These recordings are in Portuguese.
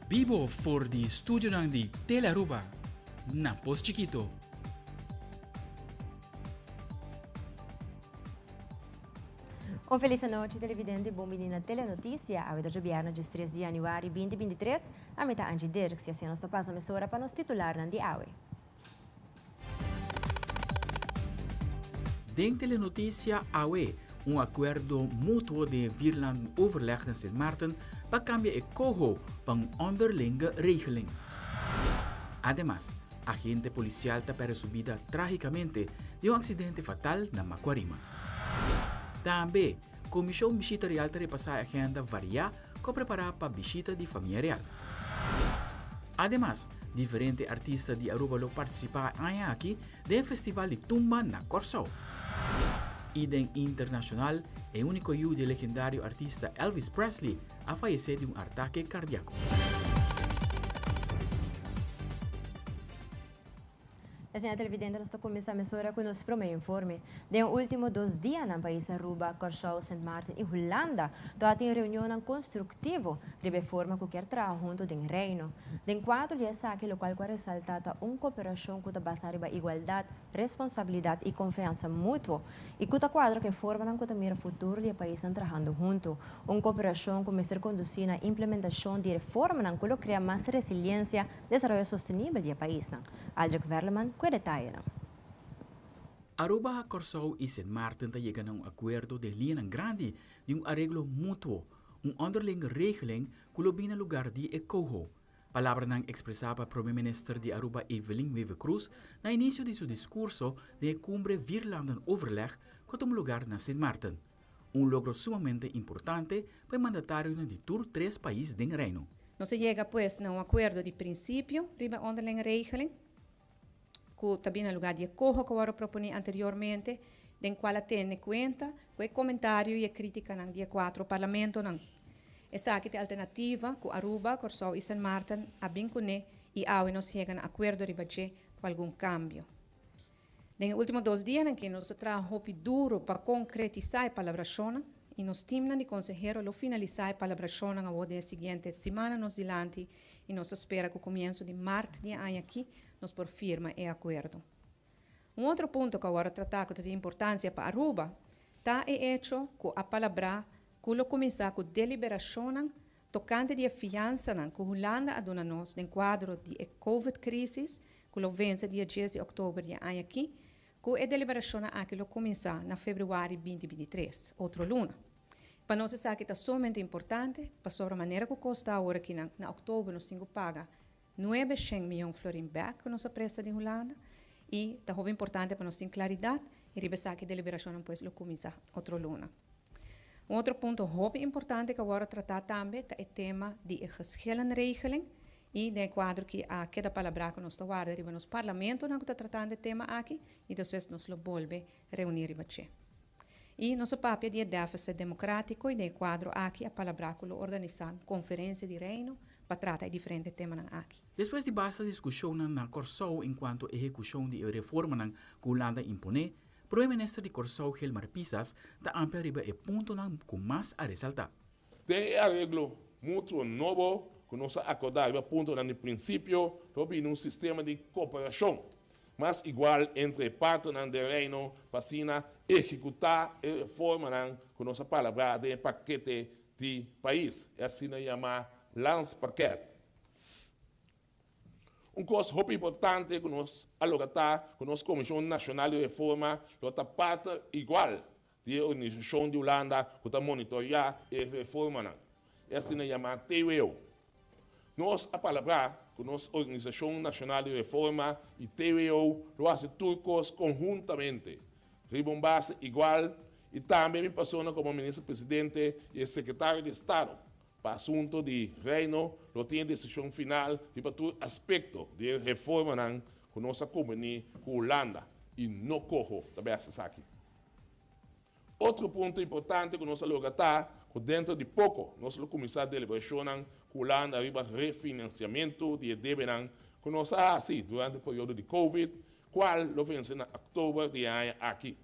Vivo for di studio di Telearuba, na Post Chiquito. Un feliz noite, televidente, bom menina telenotícia. A vida de viernes, 3 de januário 2023, a metade de Dirk, se assim nós topamos a emissora para nos titular na de AUE. Den telenotícia AWE, acordo mútuo de Virland overleg na Sint Maarten para cambiar o cojo para onderlinge regeling. Además, agente policial está perseguida trágicamente de acidente fatal na Macuarima. Também, Comissão Visita Real está repassar a agenda variada para preparar para a visita de família real. Además, diferentes artistas de Aruba participam aqui do Festival de Tumba na Corsou. E den internacional, o único de legendário artista Elvis Presley a falecer de ataque cardíaco. A senhora televidente, nós começamos a emissora com o nosso primeiro informe. De últimos 2 dias no país Aruba, Corsou, Sint Maarten e Holanda, tem uma reunião construtiva de reforma que quer trabalhar junto com o Reino. De 4 dias aqui, o qual ressalta uma cooperação que basada na igualdade, responsabilidade e confiança mútua, e que quadro que forma que mira o futuro do país trabalhando junto. Uma cooperação que está conduzindo a implementação de reformas que cria mais resiliência e desenvolvimento sustentável do país. Aldrich Verleman, com detalhe. Aruba, Corsou e Sint Maarten chegam a um acordo de linha grande de arreglo mútuo, onderlinge regeling que lobina lugar de ecoho. Palavra não expressava o primeiro-ministro de Aruba, Evelyn Wever Cruz, no início de seu discurso de cumbre Virlanden Overleg, que tomou lugar na Sint Maarten. Logro sumamente importante para o mandatário de tour 3 países do Reino. Não se chega, pues, a acordo de princípio, riba onderlinge regeling, que também no lugar de acordo que eu proponi anteriormente, den qual tem em conta o comentário e a crítica ng dia 4 parlamento ng essa aqui é alternativa que Aruba, Corsou e Sint Maarten abin kune e awe nos chega a acordo ribache com algum cambio. Den últimos 2 dias em que nos trabalhou duro para concretizar a palabração e nos timna de consejero lo finalizar a palabração na a seguinte semana nos dilante e nos espera que o começo de março de ano aqui nos por firma e acordo. Outro ponto que agora tratar de importância para Aruba está é hecho que a palavra que lo começar com deliberação tocante de fiança que Holanda aduna nos no quadro de COVID crisis que lo vence dia 10 de outubro de ano aqui que a deliberação aqui lo começar na fevereiro 2023, outro luna. Para nós essa aqui está somente importante para sobre a maneira que custa agora que na outubro nos paga 900 milhões de florin back que nossa pressa de Holanda e está muito importante para nós ter claridade e revisar que a deliberação depois lo começa outro luna. Outro ponto muito importante que agora tratar também é o tema de geschillenregeling e de quadro que a cada palavra que nós está guardando no parlamento não está tratando o tema aqui e depois nós lo volve reunir e e nosso papel de déficit democrático e de quadro aqui a palavra que lo organizar conferência de reino para tratar diferentes temas aqui. Depois de basta discussão na Corsou enquanto execução de reforma que Holanda impõe, o primeiro-ministro de Corsou, Gilmar Pisas, está amplia riba e ponto com mais a ressaltar. Tem arreglo mútuo novo que nós acordamos ponto no princípio sobre um sistema de cooperação, mas igual entre partes do reino para executar a reforma com nossa palavra de paquete de país, assim chama Landspaket. Coisa muito importante que nós alocar com nossa Comissão Nacional de Reforma, outra parte igual de organização de Holanda que está monitorear a reforma. Essa se chama TWO. Nós, a palavra com nossa Organização Nacional de Reforma e TWO, lo hace turcos conjuntamente. Ribombase igual e também me passou como ministro-presidente e secretário de Estado. Para assunto de reino, lo tem decisão final e para todo aspecto de reforma com nossa companhia com Holanda e não corro também essa aqui. Outro ponto importante que nós alocar que dentro de pouco nós vamos começar a deliberação com Holanda arriba refinanciamento de dívida que nós assim durante o período de Covid, qual lo vence em outubro de ano aqui.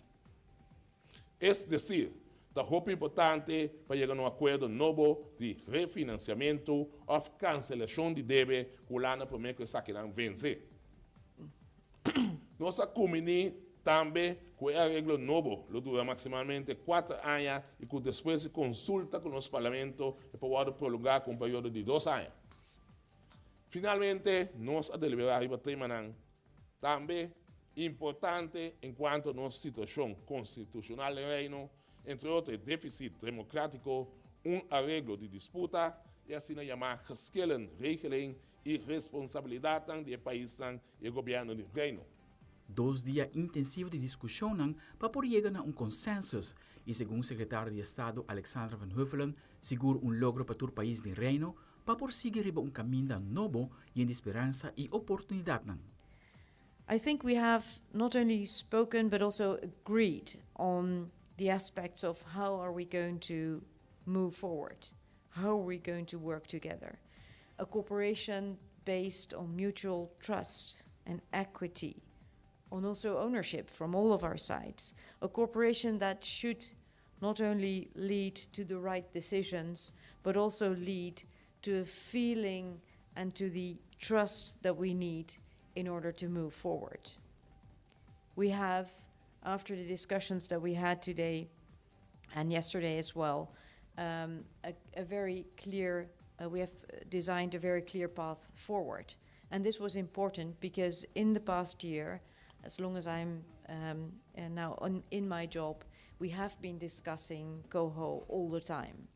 É decir, Está muito importante para chegar a um acordo novo de refinanciamento ou cancelação de débito que o Holanda promete que está querendo vencer. Nossa comunidade também com o arreglo novo, lo dura maximamente 4 anos e que depois se consulta com os parlamentos e pode prolongar com um período de 2 anos. Finalmente, nós a deliberar o tema também importante enquanto a nossa situação constitucional no reino, entre outros, déficit democrático, arreglo de disputa e assim chamar verschillende regeling e responsabilidade do país e governo do reino. 2 dias intensivos de discussão para por chegar a consenso e, segundo o secretário de Estado Alexander Van Huffelen, seguro logro para o país do reino para por seguir caminho novo e de esperança e oportunidade. I think we have not only spoken but also agreed on the aspects of how are we going to move forward, how are we going to work together. A cooperation based on mutual trust and equity, on also ownership from all of our sides. A cooperation that should not only lead to the right decisions, but also lead to a feeling and to the trust that we need in order to move forward. We have, after the discussions that we had today and yesterday as well, a very clear, we have designed a very clear path forward. And this was important because in the past year, as long as I'm now in my job, we have been discussing COHO all the time.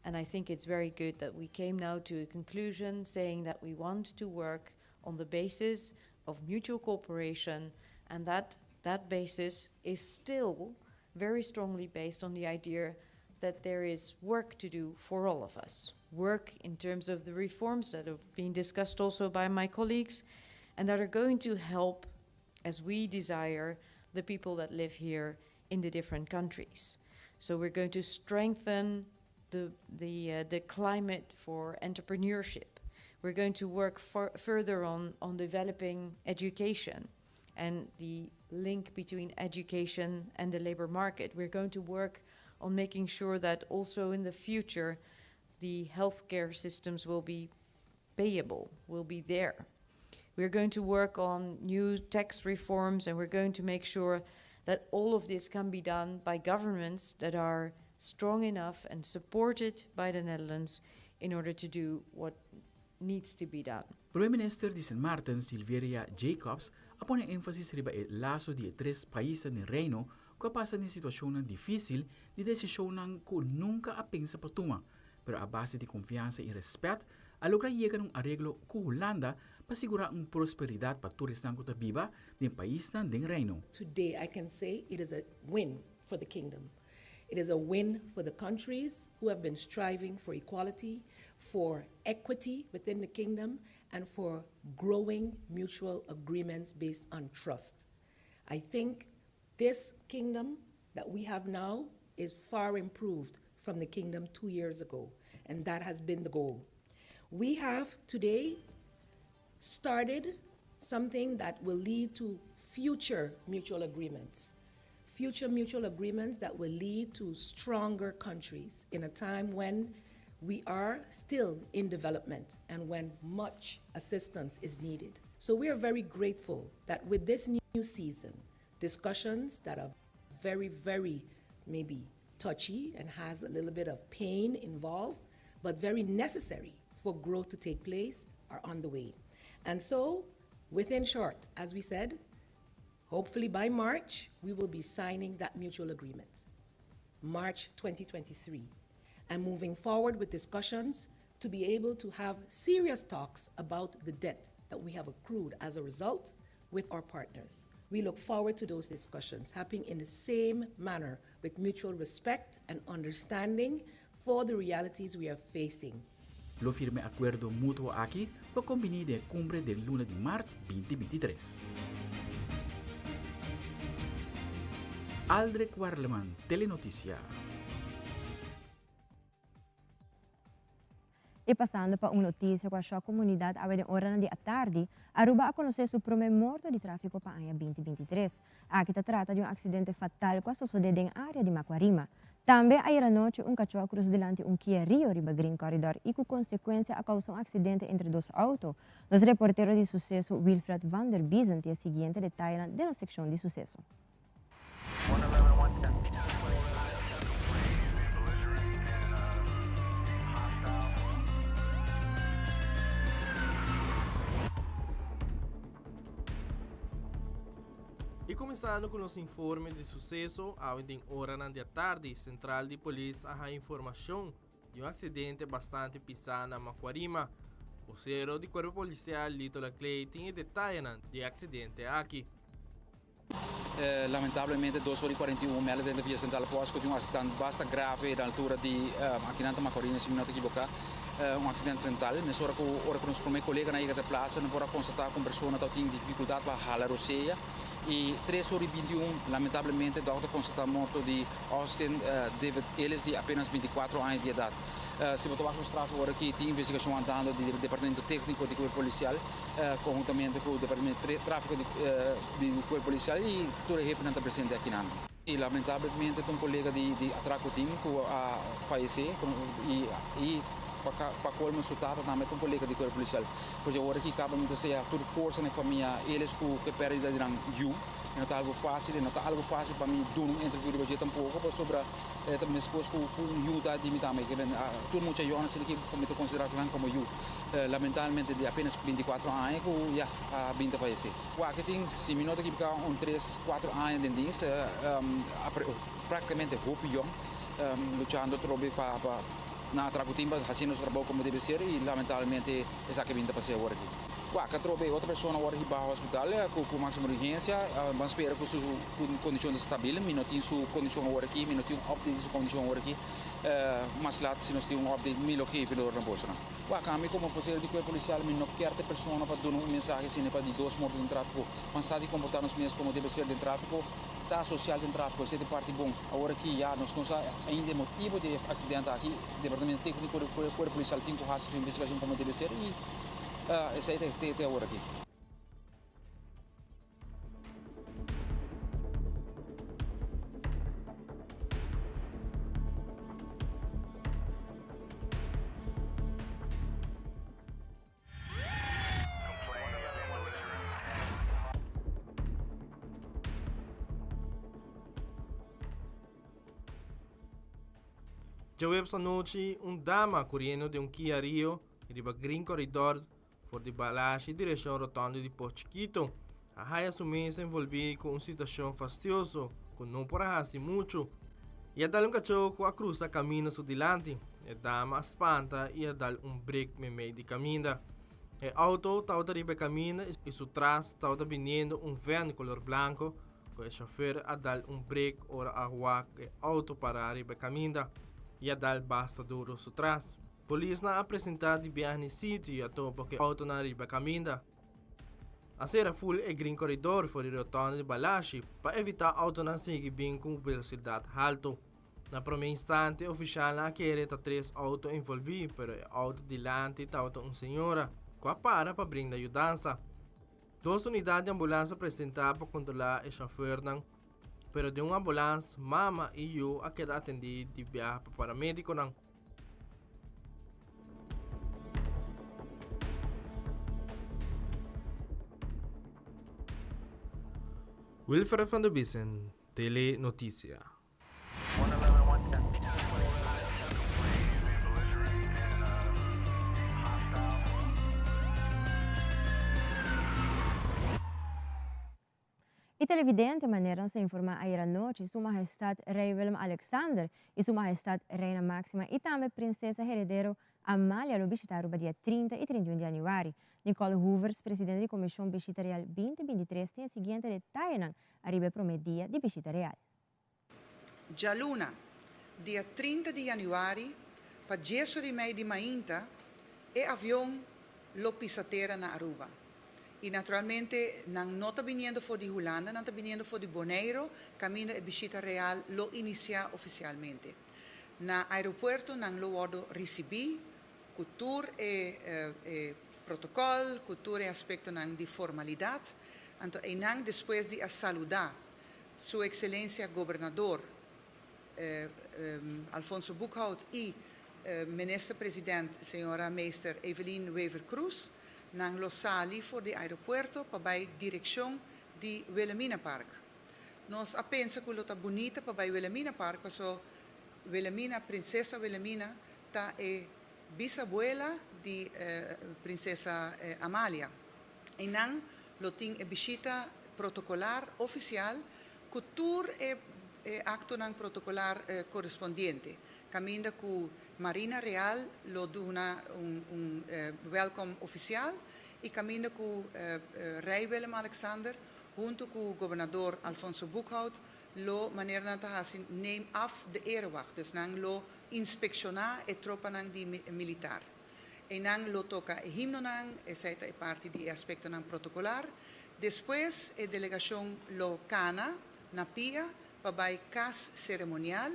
And I think it's very good that we came now to a conclusion saying that we want to work on the basis of mutual cooperation, and that basis is still very strongly based on the idea that there is work to do for all of us. Work in terms of the reforms that have been discussed also by my colleagues, and that are going to help, as we desire, the people that live here in the different countries. So we're going to strengthen the climate for entrepreneurship. We're going to work further on developing education and the link between education and the labor market. We're going to work on making sure that also in the future the healthcare systems will be payable, will be there. We're going to work on new tax reforms, and we're going to make sure that all of this can be done by governments that are strong enough and supported by the Netherlands in order to do what needs to be done. Prime Minister de Sint Maarten, Silveria Jacobs, pone énfasis riba el lazo de 3 países del reino que pasan en situaciones difíciles de decisiones que nunca a pensa para tomar, pero a base de confianza y respeto, a lograr llegar a un arreglo con Holanda para asegurar una prosperidad para todos los que viven del país del reino. Today I can say it is a win for the kingdom. It is a win for the countries who have been striving for equality, for equity within the kingdom, and for growing mutual agreements based on trust. I think this kingdom that we have now is far improved from the kingdom 2 years ago, and that has been the goal. We have today started something that will lead to future mutual agreements. Future mutual agreements that will lead to stronger countries in a time when we are still in development and when much assistance is needed. So we are very grateful that with this new season, discussions that are very, very maybe touchy and has a little bit of pain involved, but very necessary for growth to take place, are on the way. And so, within short, as we said, hopefully by March, we will be signing that mutual agreement, March 2023, and moving forward with discussions to be able to have serious talks about the debt that we have accrued as a result with our partners. We look forward to those discussions happening in the same manner with mutual respect and understanding for the realities we are facing. Lo firme acuerdo mutuo aquí con convenir de cumbre del lunes de marzo 2023. Aldrich Warleman, Telenoticia. E passando para uma notícia com a sua comunidade a hora de tarde, Aruba a conhecer o primeiro morto de tráfico para o ano 2023. Aqui se trata de um acidente fatal que sucedeu em área de Macuarima. Também ayer à noite, cachorro cruzou delante Kia Rio riba Green Corridor e com consequência causou acidente entre dois autos. Nos reporteiro de sucesso Wilfred van der Biesen tem a seguinte detalhe da secção de sucesso. E começando com o nosso informe de sucesso, ao em hora da tarde, Central de Polícia a informação de acidente bastante pisado na Macuarima. O vocero de Corpo Policial Litola Clay tem detalhes de acidente aqui. Lamentavelmente 2h41 melden dentro da via central Posco de acidente bastante grave na altura de aqui na Macorina, se não me equivocar, acidente frontal. Mas ora que nos promete colega na da praça, não pode constatar que a pessoa tem dificuldade para ralar o ceia. E 3h21, lamentavelmente, dá a constatar a morte de Austin David Ellis, de apenas 24 anos de idade. Se você vai mostrar agora aqui, tem investigação andando do Departamento Técnico de Corpo Policial, conjuntamente com o Departamento de Tráfico de Corpo Policial e toda a referente presente aqui na E lamentavelmente, um colega de atraco time que faleceu e para colmo resultado também um colega de Corpo Policial. Pois agora aqui acaba de ser toda força na família, eles que perdem de you. Não está algo fácil, para mim dar uma entrevista um pouco sobre também as coisas com you da de mim também, que todo mundo já se que como considerado como you. Lamentavelmente de apenas 24 anos que já bem da falecer. O que tem se minutos que ficar 3, 4 anos de dias, praticamente roupa young, lutando para na tracutimba, fazendo o trabalho como deve ser e lamentavelmente essa que vinda passei agora aqui. Que trouxe outra pessoa agora aqui para o hospital com máxima urgência, vamos esperar com sua condição estável, não tem sua condição agora aqui, não tem um update de sua condição agora aqui, mas lá se nós temos um update, me que filho na bolsa. Kami como policial de Corpo Policial, não quer ter pessoa para dar mensagem assim para de dois mortos em tráfico, mas sabe comportar-nos mesmo como deve ser em tráfico. Da social de tráfico, essa é parte bom. Agora aqui já nós não ainda motivo de acidente aqui, Departamento Técnico do Corpo Policial tem que fazer sua investigação como deve ser e essa aí tem agora aqui. Já essa noite, dama correndo de Kia Rio e de Green Corridor for de balagem direção rotonda de Porto Chiquito. A raia sumisa envolvida com uma situação fastidiosa, que não parece muito. E a dar cachorro a cruza caminho sul delante. A dama espanta e a dar break no meio de caminho. O auto estava riba caminho e su trás estava vindo van color branco. Com o chofer a dar break ora agua o auto para riba caminho. E a dar basta duro su trás. Polícia na apresentada de viagem sítio e a topa que o auto na riba caminho. A sera full e Green Corridor for de rotonda de Balashi para evitar auto na seguir bem com velocidade alta. Na primeiro instante, o oficial na querer tá 3 autos envolvidos, pero o auto delante estava uma senhora que para brindar ajudança. 2 unidades de ambulância apresentadas para controlar o chofer, pero de uma ambulância, mama e eu a queda atendido de viagem para paramédico. Wilfred van der Biesen, Tele Notícia. E televidente maneira-se informar ayer à noite Sua Majestade Rei Willem-Alexander e Sua Majestade Reina Máxima e também Princesa Heredero Amália lo visitaram no dia 30 e 31 de januário. Nicole Hoovers, presidente da Comissão Visita Real 2023, tem a seguinte detalhe arriba para o dia de Visita Real. Jaluna, dia 30 de januário, para 10 de maio de Mainta, e avião lo pisateira na Aruba. E naturalmente, não está vindo for de Holanda, não está vindo for de Bonaire, caminho de Visita Real lo inicia oficialmente. Na aeroporto, não lo vado receber, cultura e protocolo, cultura e aspecto de formalidade. Então, e depois de saludar Sua Excelência Governador Alfonso Boekhout y minister-president, señora meester Evelien Wever-Cruz, nang lo sali voor de aeropuerto para dirección de Wilhelmina Park. Nos apensa que lo ta bonita para Wilhelmina Park, paso Wilhelmina, princesa Wilhelmina, ta bisabuela de princesa Amalia. E nang lo ting visita protocolar oficial, cultur acto nang protocolar correspondiente. Caminda cu Marina Real lo duna un welcome oficial y caminda cu Rei Willem-Alexander junto cu gobernador Alfonso Boekhout lo manier na ta hasin neem af de erewacht. Dus nang lo inspecciona e tropa nang di militar. E nang lo toca e himno nang e seita e parte di aspecto nang protocolar. Después e delegación lo cana na pia pabai cas ceremonial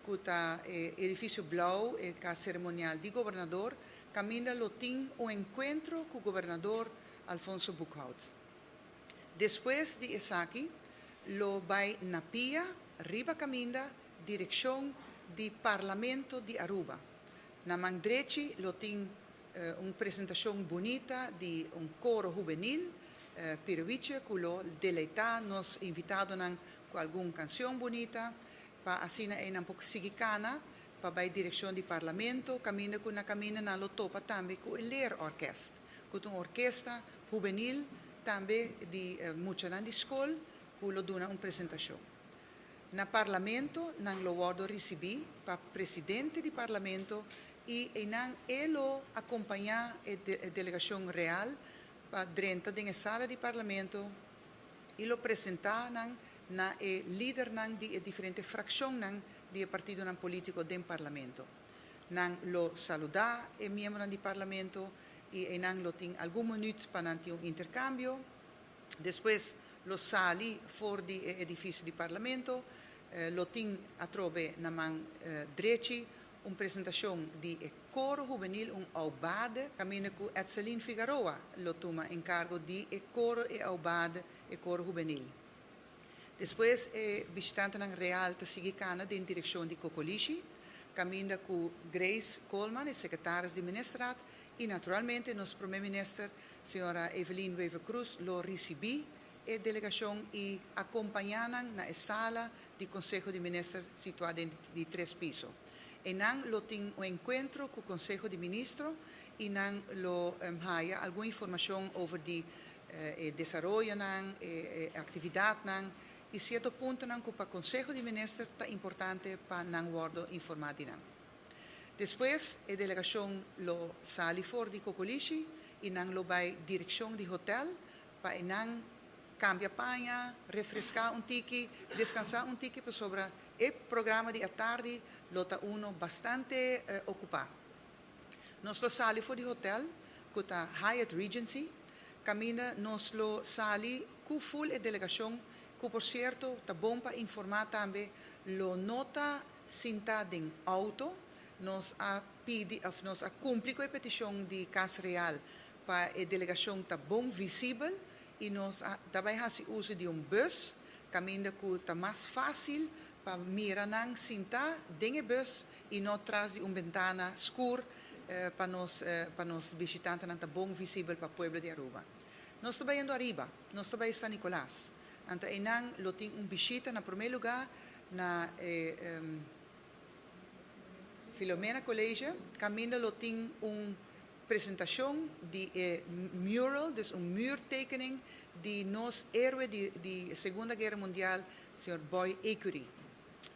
kuta edificio blau e cas ceremonial di gobernador caminda lo ting un encuentro con gobernador Alfonso Boekhout. Después de Esaki lo vai na pia riba caminda dirección di Parlamento di Aruba. Na Mangdreci lo ting una presentación bonita di un coro juvenil Pirovice, culo deleita nos invitado nan con alguna canción bonita, pa así en un poco sigicana, pa bij dirección di Parlamento, camina con una camina na lo topa también con el leerorkest, con una orquesta juvenil también di mucha nan di school, culo dona una presentación. Na Parlamento nan lo guardo recibi pa presidente di Parlamento y nan elo acompaña delegación real pa drenta dinge sala di Parlamento e lo presentanan na leader nan di differente frazioni nan di partito nan politico del Parlamento. Nan lo saluda membro nan di Parlamento e nan lo ting algún minuto pa nan un intercambio. Después lo sali fuori di edificio di Parlamento, lo ting a trove na man dreci una presentazione di coro juvenil, un aubade, cammina con Edselin Figueroa, lo toma encargo di coro e aubade e coro juvenil. Después, visitante ng Real Tasigicana in direzione di Cocolici, cammina con Grace Coleman, secretaria di Ministerrat, e naturalmente nostro primer minister, signora Evelien Wever-Cruz, lo ricibì e delegazione e accompagnano na sala di Consejo di Ministri situata di 3 pisos. E nan lo ting un encuentro con el Consejo de Ministros y nan lo haya alguna información over di desarrollo nan, actividad nan, y cierto punto nan que para el Consejo de Ministros es importante para nan guardo informati nan. Después, la delegación lo sali fuori di Cocolici y nan lo vai dirección di hotel para nan cambia paña, refrescar un tiki, descansar un tiki per sopra il programma di tardi lo ta uno bastante occupato. Nostro sali fuori di hotel, con la Hyatt Regency, cammina nostro sali con full e delegazione, che por cierto ta bomba informata también lo nota cinta din auto, nos ha cumpli con la petición di Casa Real para la delegación ta bon visible y nos daarbij hace uso de un bus, caminda que está más fácil para mirar cinta dinge bus y no tras de una ventana oscura para nos visitantes está bon visible para el pueblo de Aruba. Nos estamos yendo arriba, nos estamos en San Nicolás. Ante enang lo ting un visita en primer lugar na Filomena College, caminda lo ting un presentación de mural, dus een muurtekening die nos héroe de Segunda Guerra Mundial, señor Boy Ecurie.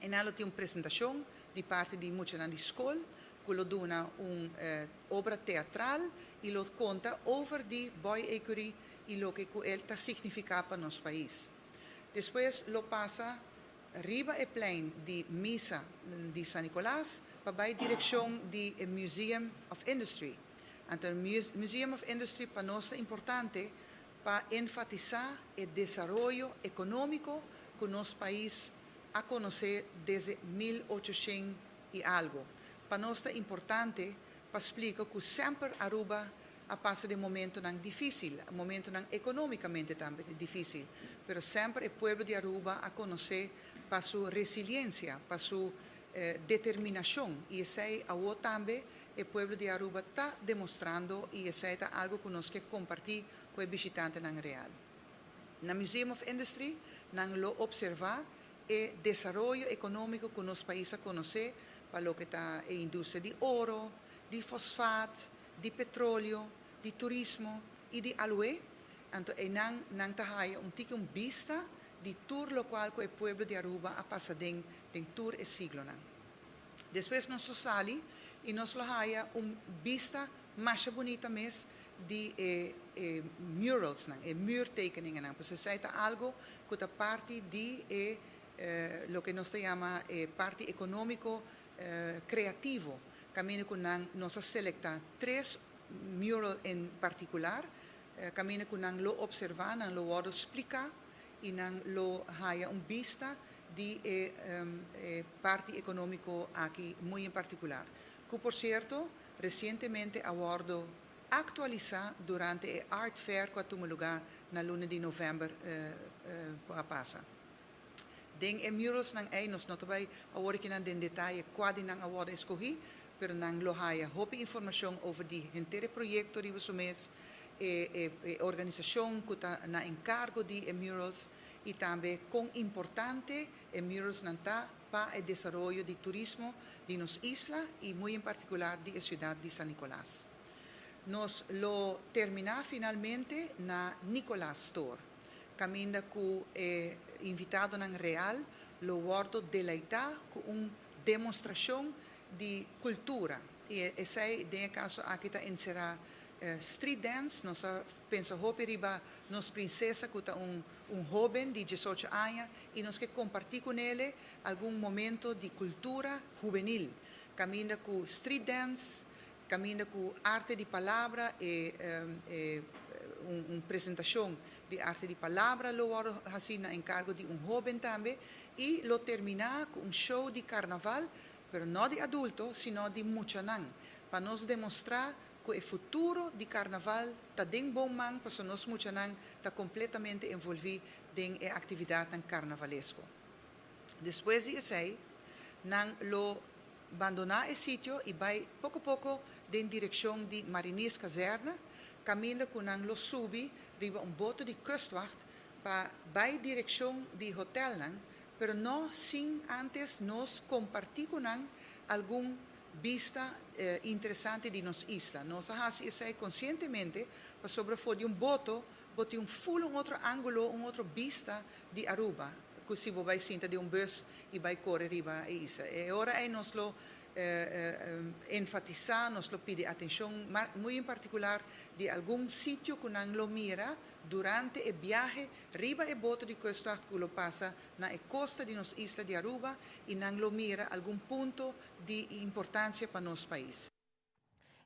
En allo tiene una presentación de parte de muchos de la escuela, que lo dona una obra teatral y lo cuenta over de Boy Ecurie y lo que él significa para nuestro país. Después lo pasa arriba el plein de Misa de San Nicolás, para la dirección del Museum of Industry. El Museum of Industry para nosotros es importante para enfatizar el desarrollo económico que nuestro país ha conocido desde 1800 y algo. Para nosotros es importante para explicar que siempre Aruba ha pasado un momento difícil, un momento económicamente también difícil, pero siempre el pueblo de Aruba ha conocido para su resiliencia, para su determinação. E essa é também o povo de Aruba está demonstrando e essa é algo que nós queremos compartilhar com os visitantes na real. Na Museum of Industry, nós observar o desenvolvimento econômico que nosso país conhece para o que está a indústria de ouro, de fosfato, de petróleo, de turismo e de aloe. Então, nós temos vista de tour local que o povo de Aruba a passar em tour e siglo. Depois nós saímos e nós temos vista mais bonita mesmo de murals, muurtekeningen. Pues isso é algo que é parte de lo que nós chamamos parte econômico criativo. Caminho que nós selectamos 3 murals em particular, caminho que nós lo observamos, lo vamos explicar e nós lo vista de parte econômico aqui muito em particular. Que, por certo, recentemente abordo actualizar durante o Art Fair que teve lugar na luna de novembro que passa. Den murals nang nós não vai agora que não tem detalhe quase não agora escolhi, pero não lo haya hope informação over die inteiro projeto de o mês organização que está na encargo de murals e também com importante murals não está para o desenvolvimento de turismo de nossa isla e muito em particular de cidade de San Nicolás. Nós lo terminar finalmente na Nicolás Store. Caminda com invitado na real, lo guardo deleitar com uma demonstração de cultura. E essa é, em caso, aqui está encerrar street dance. Nós pensamos que riba nossa princesa que está jovem de 18 anos e nós queremos compartilhar com ele algum momento de cultura juvenil. Caminda com street dance, caminda com arte de palavra e uma apresentação de arte de palavra, lo vamos fazer na encargo de jovem também, e lo terminar com show de carnaval, mas não de adultos, sino de muchanang, para nos demonstrar que o futuro de carnaval está bem bom, porque nós muchanang está completamente envolvido em atividade carnavalesco. Depois disso, nós lo abandonar o sítio e vai pouco a pouco em direção de Marinis Caserna, caminho que nós lo subi riba boto de kustwacht para a direção de hotel, pero não sem antes nós compartilhar com algum vista interessante de nossa isla. Nós fazemos isso conscientemente para sobrefoder boto, botar full outro ângulo, outro vista de Aruba, que se você vai sentar de bus e vai correr riba a isla. E agora nós lo enfatizar, nos lo pide atenção, muito em particular de algum sítio que nós lo mira durante o viaje riba e boto de costa que lo passa na costa de nossa isla de Aruba e nós lo mira algum ponto de importância para nosso país.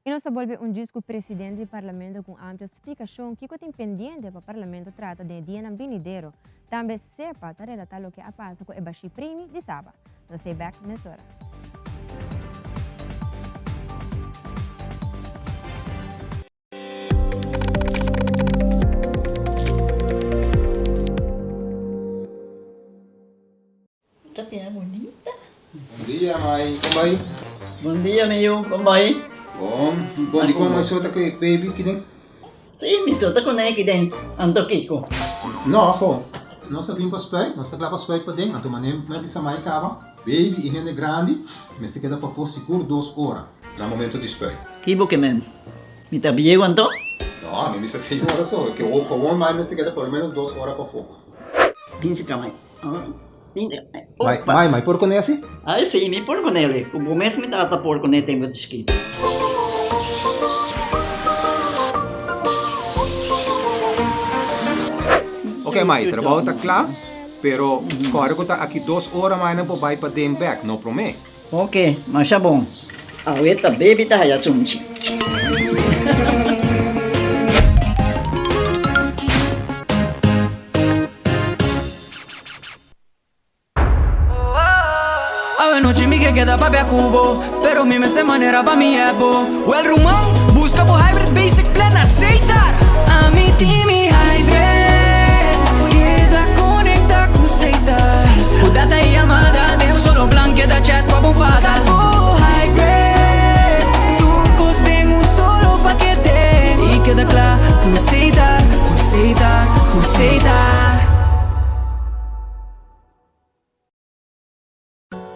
E nós volve disco presidente do parlamento com ampla explicação que tem pendente para o parlamento trata de dia na venideiro. Também sepa para relatar o que passa com o Bashi Primi de sábado. Nós stay back nessa hora. Tapi bonita. Bom dia, mãe. Como vai? Bom dia, meu. Como vai? Bom. Bom, como mais outra que baby que tem? Sim, me solta com ele que tem. Ando Kiko. Não, afo. Nós vimos para os pés, nós estamos para os pés para dentro. Então, mas bisa mais cava. Baby e gente grande, mas se queda para for seguro 2 horas. No momento de espera. Kibo que men. Me tá bem quanto? Não, me bisa 6 horas só. Que o com mais se queda por menos 2 horas para fogo. Pinse kamay. Mãe, por conhece? Ai, sim, me por com ele. O começo me tá por com ele tem muito esquito. Ok, mãe, trabalho está claro, pero agora que está aqui 2 horas mais não vai para dem back, não promete. Ok, mas é bom. A outra baby tá aí assunto. Noche mi que queda papi a cubo, pero mi esta manera pa' mi ebo. O el rumón busca por hybrid basic plan aceitar. A mi team hybrid queda conecta com aceitar. O data e amada de solo blanco. queda chat pa bufada. Oh, high grade, tu gostem solo paquete. E queda claro, pulseitar, pulseitar, pulseitar.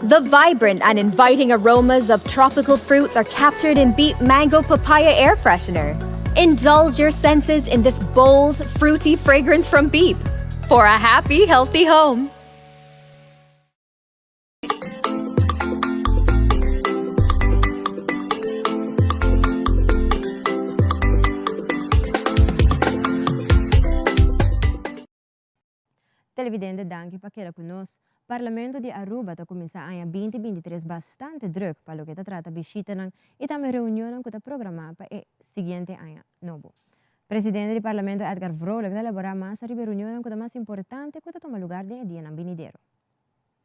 The vibrant and inviting aromas of tropical fruits are captured in Beep Mango Papaya Air Freshener. Indulge your senses in this bold, fruity fragrance from Beep for a happy, healthy home. Televidente, danke para quedar conosco. Parlamento de Aruba está começando em 2023 bastante druk para o que trata visita e também reunião que está programada para o seguinte ano novo. Presidente do Parlamento Edgar Vrolijk está elaborando mais a reunião que é mais importante que toma lugar no dia venidero.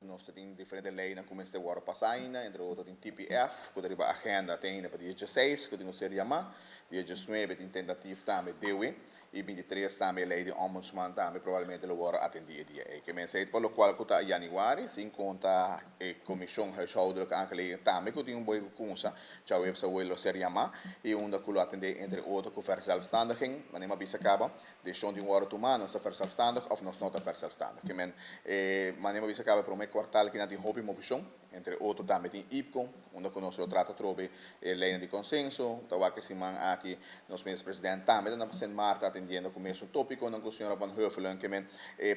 Nós temos diferentes leis que começam agora passar, entre outros tem TPF, que deriva a agenda tem para dia 16, que tem o Seriama, dia 19 tem tentativa também DW, e 23 também lei de ombudsman também provavelmente lo agora atender dia. E que me sei pelo qual que está em januário, se conta a comissão huishoudelijke aangelegenheden também que tem boa coisa, já o website o Seriama, e onde que lo atender entre outros que verzelfstandigen, mas nem mais acaba, deixou de agora tomar nós verzelfstandig of nós não verzelfstandig. Que men, mas nem mais acaba para kwartaal que tem hobby movição entre outros também tem IPCO onde nós lo trata trobe lei de consenso tawa que se man aqui nós mesmos presidente também na presente Marta atendendo começo tópico na senhora Van Huffelen que men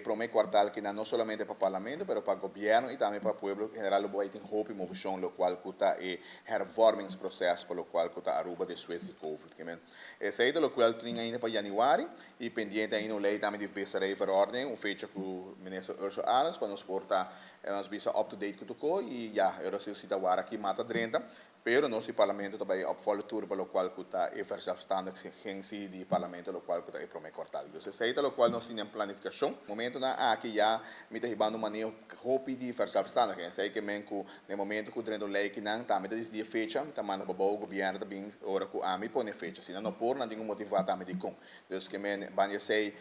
prome kwartaal que não somente para parlamento pero para governo e também para povo general lo boa tem hobby movição lo qual cuta hervormingsprocesso pelo qual cuta Aruba depois de Covid que men esse é lo qual tem ainda para januário e pendente ainda no lei também de visserei verordening fecha com o ministro Urso Arens para nos portar nós bisa up-to-date com e já, eu sei se agora aqui mata 30, pero nosso parlamento também opvoltour pelo qual está e verzelfstandig se de parlamento lo qual está e prome kwartaal. Dus sei lo qual nós temos planificação. Momento na aqui já me tá ribando manejo hopi de verzelfstandig. Sei que men no momento que o dreno lei que não tá me diz dia fecha, tá manda para o governo também hora que a me põe fecha. Se não por não tem motivar também de com. Dus que men banha sei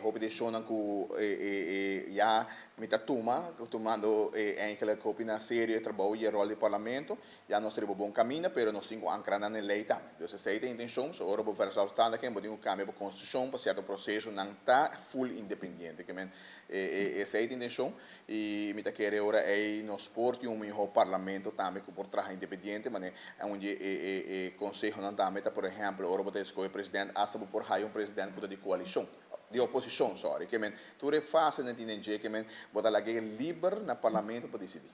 hopi de shonan que já me tá tomando enkele hopi na série trabalho e rol de parlamento. Já nós temos bom caminho, pero nós temos ancrado na lei também. Então, se tem intenção, se ora por verzelfstandig, podemos cambiar para a Constituição, para certo processo, não está full independente. Que men, essa é a intenção, e me querer ora é nos porte melhor parlamento também que por trás independente, mas onde o conselho não também está, por exemplo, ora botar escolher presidente, hasta por raio presidente de coalição. De oposição, sorry, que men, tudo é fácil de entender, que men, botar a guerra livre no parlamento para decidir.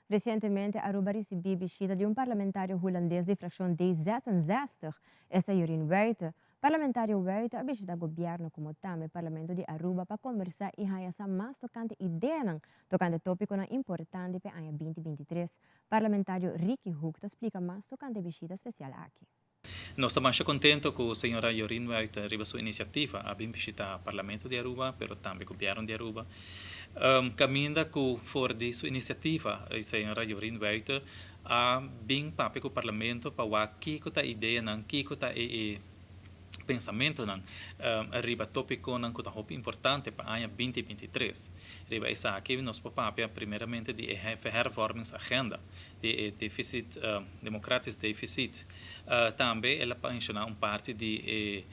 Recentemente, Aruba recebeu visita de parlamentário holandês da fração D66, esta Jorien Wuiten. Parlamentário Wuiten visita o governo como também parlamento de Aruba para conversar e realizar mais tocante ideias tocante tópico importante para o ano 2023. Parlamentário Ricky Hoek explica mais tocante a visita especial aqui. Nós estamos muito contentes com a senhora Jorien Wuiten arriba sua iniciativa a vir visitar o parlamento de Aruba, mas também o governo de Aruba. Caminda com for de sua iniciativa, a senhora Jorien Wuiten a vir para o parlamento para o que a ideia não que a pensamento não arriba tópico não que é importante para o ano 2023. Arriba essa aqui nós papel primeiramente de hervormingsagenda, de deficit democratisch deficit. Também ela menciona parte de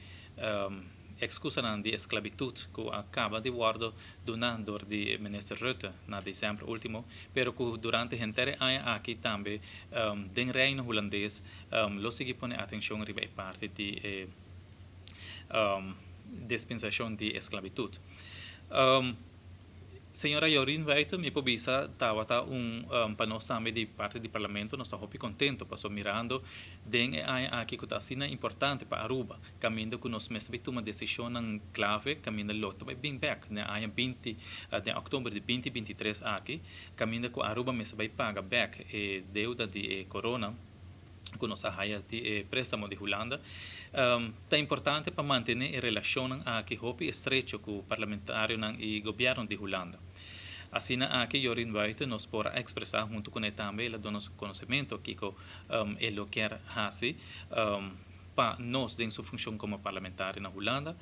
excusa de esclavitud que acaba de guardo donado do ministro Rutte na dezembro último, pero que durante o inteiro ano aqui também do reino holandês lo sigue pone atenção riba parte de dispensação de esclavitud. Senhora Jorien Wuiten, me pobisa estava para nós também de parte do parlamento, nós estamos contentes, passou mirando den aqui que está sendo importante para Aruba, caminho que nós mesmos tomamos uma decisão clave, caminho loto vai bem back, na ano 20 de outubro de 2023 aqui, caminho que Aruba mesmo vai pagar back deuda de corona, que nós arraia de préstamo de Holanda. É importante para manter a relação aqui hopi estreito com o parlamentário e governo de Holanda. Assim, aqui Jorien Wuiten nos pode expressar junto com ele também o nosso conhecimento que ele quer fazer para nós em sua função como parlamentário na Holanda,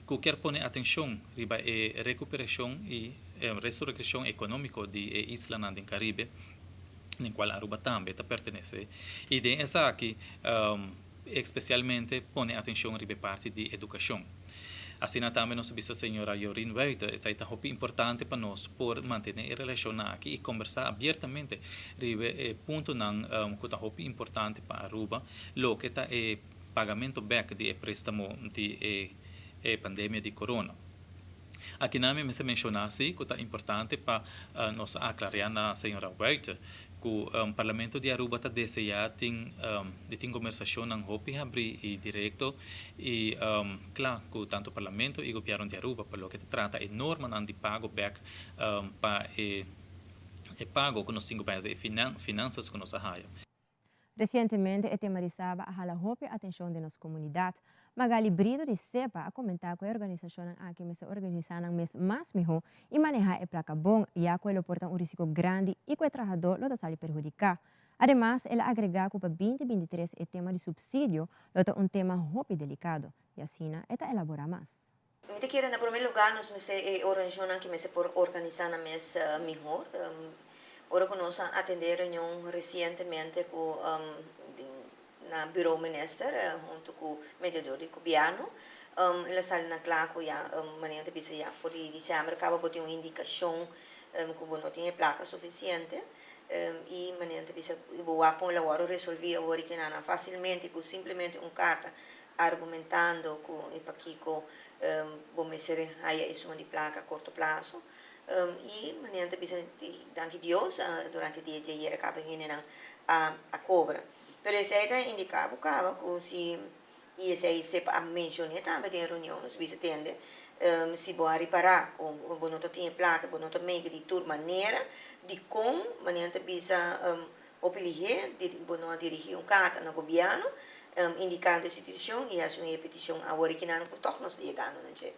que quer pôr atenção riba a recuperação e resurrección económica de isla en Caribe, en cual Aruba también pertenece. Y de esa aquí, especialmente pone atención a la parte de educación. Así también nos dice la señora Yorin Weite, es importante para nosotros por mantener relación aquí y conversar abiertamente sobre punto que es importante para Aruba, lo que está el pagamento back de préstamo de pandemia de corona. Aqui também se menciona assim que é importante para nós aclarar na senhora White que o Parlamento de Aruba está desejando ter conversação em hopi abrir e direto e claro que tanto o Parlamento e o governo de Aruba pelo que trata enorme de pago back para pago que nós temos países e finanças que nós arraia. Recientemente, el tema risaba a la atención de nuestra comunidad. Magali Brito de CEPA a comentar que la organización aquí se organiza más mejor y maneja el placabón, ya que lo porta un riesgo grande y que el trabajador lo sale perjudicar. Además, él agrega que para 2023 el tema de subsidio lo es un tema muy delicado y así esta elabora más. Me quiero en primer lugar nos me organización que me se por organizar mejor. Ahora conozco atender reunión recientemente con na bureau minister junto com mediador de governo ela sala na claro já maneira de pensar já por dezembro acaba botar uma indicação que não tinha placa suficiente e maneira de pensar boa com ela agora resolver agora que não facilmente com simplesmente carta argumentando com e para que com bom ser aí isso de placa a curto prazo e maneira de pensar danke Deus durante o dia de ayer acaba indo a cobra. Pero esse aí indicava que se esse a mencionar também tem reunião nos visitando se boa reparar ou não tinha placa ou não tem de toda maneira de como maneira de bisa opilir de não dirigir carta no governo indicando a instituição e a sua petição agora que não por nos chegando né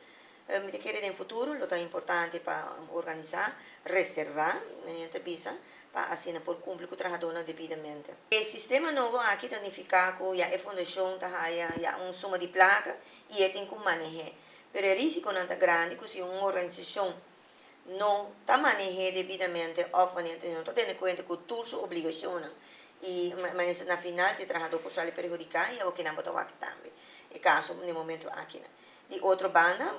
me querer em futuro lo é importante para organizar reservar maneira de bisa para assim por cumprir com o trabalhador devidamente. O sistema novo aqui significa que a fundação já soma de placa e tem que manejar. Mas o risco não é grande se uma organização não está manejando devidamente ou não está tendo em conta que tudo é obrigação e mas na final o trabalhador pode ser prejudicado e é o que não pode fazer também. É caso no momento aqui. De outra banda,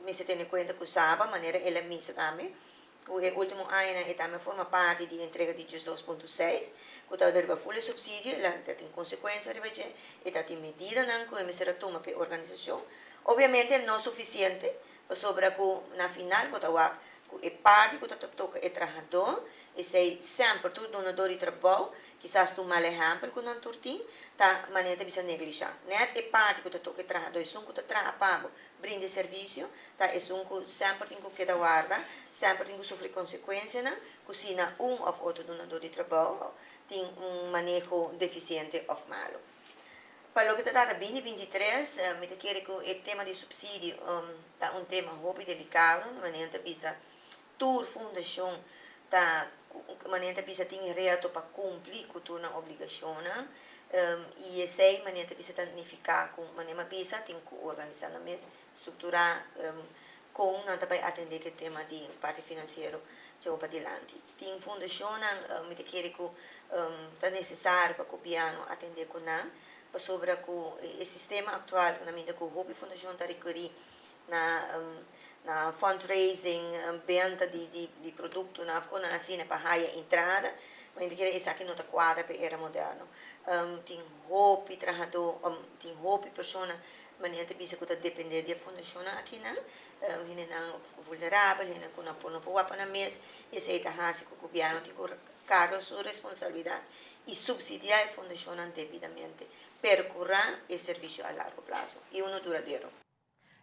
me se tem em conta que sabe a maneira ela missa também. O último ano também forma parte da entrega de Just 2.6, que está dando full subsídio, ela tem consequências, e tem medida que se toma para a organização. Obviamente, não é suficiente, sobre que na final, que é parte que toca o trabalhador, e se sempre todo donador de trabalho, quizás tu mal exemplo que não tem, tá maneira de se negligenciar. Não é parte que toca o trabalhador, é um que trabalha pago, brinda serviço, tá é um que sempre tem que quedar guarda, sempre tem que sofrer consequências, que se na ou outro donador de trabalho tem manejo deficiente ou malo. Para o que trata de 2023, me quero que o tema de subsídio é tema muito delicado, de maneira de bisa toda fundação tá maneira de tem direito para cumprir com toda a obrigação e essa maneira de significa com maneira de tem que organizar na mesa estruturar com não também atender que tema de parte financeiro já para adiante tem fundação me quer que tá necessário para o governo atender com não sobre o sistema atual na medida que o hobby fundação está requerir na fundraising, venda de produto, na assim para a entrada, mas que isso aqui não está quadra para a era moderna. Tem roupa trabalhador, tem roupa pessoa, maneira de bisa que está depender da fundação aqui não, ele não vulnerável, ele não pode na mesa, e se está assim que o governo tem que carregar sua responsabilidade e subsidiar a fundação devidamente, percorrer o serviço a largo prazo e duradouro.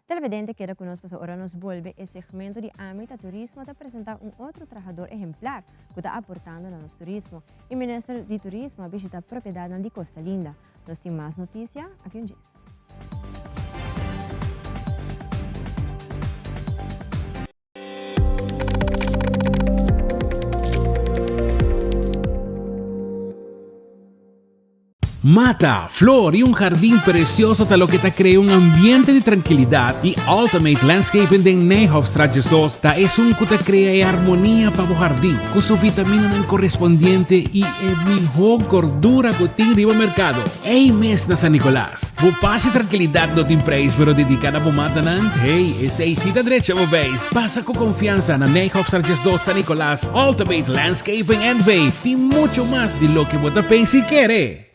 Televidente queda conosco, ahora nos vuelve el segmento de ámbito turismo de presentar un otro trabajador ejemplar que está aportando a nuestro turismo. El ministro de Turismo visita propiedad de Costa Linda. Nos tiene más noticias aquí en GIS. Mata, flor y un jardín precioso te lo que te crea un ambiente de tranquilidad y Ultimate Landscaping de Nijhoffstraatjes 2 ta es un que te crea armonía para tu jardín con su vitamina correspondiente y mejor gordura que tiene riba mercado. Hey mes na San Nicolás, vos pase tranquilidad no te preis pero dedicada a mata nan. Hey, esa cita derecha vos veis. Pasa con confianza na Nijhoffstraatjes 2 San Nicolás, Ultimate Landscaping and Bay y mucho más de lo que vos te pensi quiere.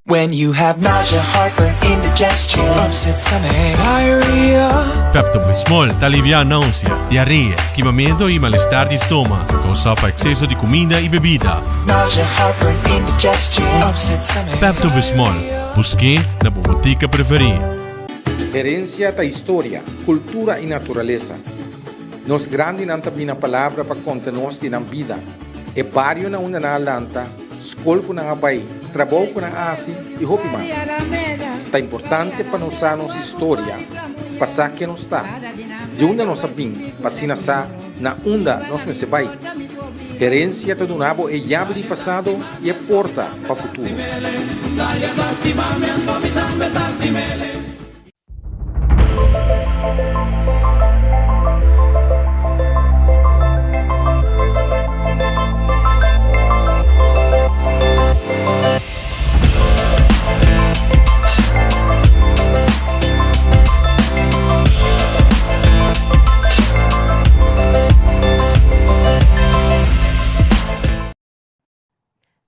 When you have nausea, heartburn, indigestion, upset stomach, diarrhea. Pepto-Bismol te alivia a náusea, diarrea, queimamento e mal-estar de estômago, causava excesso de comida e bebida. Nausea, heartburn, indigestion, upset stomach. Pepto-Bismol, busque na botica preferida. Herencia da história, cultura e natureza. Nos grande nanta bina palavra para contar-nos de na vida. E barrio na una na lanta, escola com na abai, trabalho com na asi e roupa mais. Tá importante para nós a nossa história, passar que nos está. De onde nós sabemos, passina sa na onda nós me se vai. Herência do nabo é chave de passado e é porta para o futuro.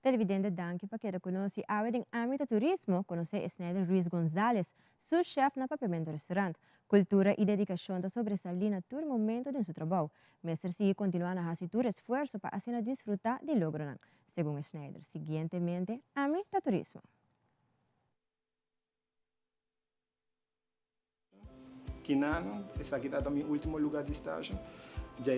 Televidente danke para que conoce a en ámbito turismo, conoce Schneider Ruiz González, su chef na papiamento restaurante, cultura y dedicación da sobresalir en todo momento de su trabajo. Mestre sigue continuando a hacer tu esfuerzo para hacer disfrutar de logro. Según Schneider, siguientemente, ámbito turismo. Kinano, essa aqui está também o último lugar de estágio. Já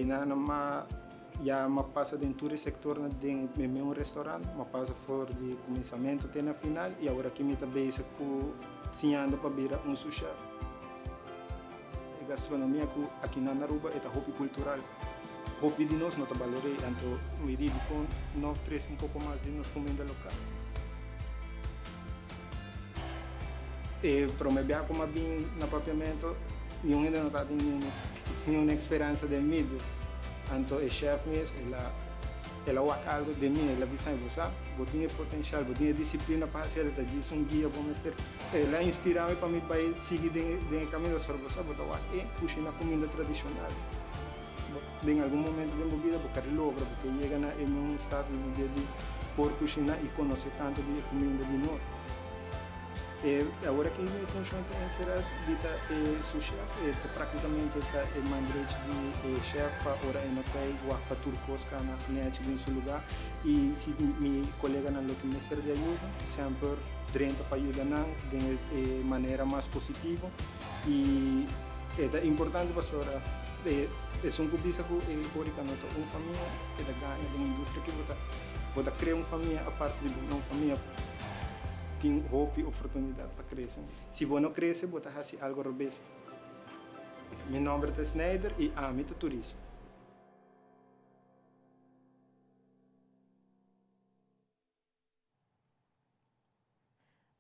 já me passa dentro do sector de meu restaurante, me passa fora de começamento até na final e agora aqui me também cozinhando para virar sous-chef. A gastronomia aqui na Aruba é hobby cultural. Hobby de nós não trabalharei, então me digo com nós três pouco mais de nós comida local. E para me ver como bem na papiamento, eu ainda não está tendo nenhuma experiência de medo. Então, o chefe mesmo, ela olha algo de mim, ela diz, você tem potencial, você tem disciplina para fazer, ela diz guia para mestre. Ela inspira-me para mim para seguir no caminho da sorvesa, você puxa na comida tradicional. Em algum momento da minha vida, porque logra, porque chega em um estado de por cozinhar e conhecer tanto de comida de nós. Agora que me funciona será dita sous-chef, praticamente é mandrete de chef para ora em hotel para turcos que na net em seu lugar e se meu colega na local mestre de ajuda sempre drenta para ajudar de maneira mais positiva e é importante para ora é cubisa que agora que nota uma família é da ganha de uma indústria que bota criar uma família a parte de uma família tem hope e oportunidade para crescer. Se você não cresce, você faz algo rebelde. Meu nome é Schneider e amo o turismo.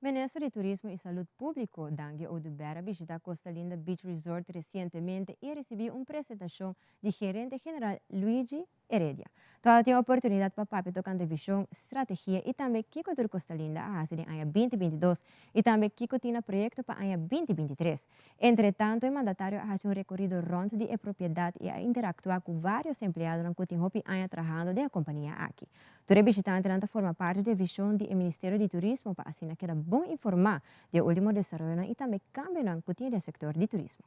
Ministro de Turismo y Salud Público, Dangue Odubera, visitó Costa Linda Beach Resort recientemente y recibió una presentación del gerente general Luigi Heredia. Toda tiene oportunidad para papi tocando visión, estrategia y también Kiko de Costa Linda a hacer en año 2022 y también Kiko tiene proyecto para año 2023. Entre tanto, el mandatario ha hecho un recorrido rondo de propiedad y ha interactuado con varios empleados que tienen años trabajando de la compañía aquí. Todo visitante forma parte da visão do Ministério de Turismo para assim que é bom informar do último desenvolvimento e também cambio na cultura do setor de turismo.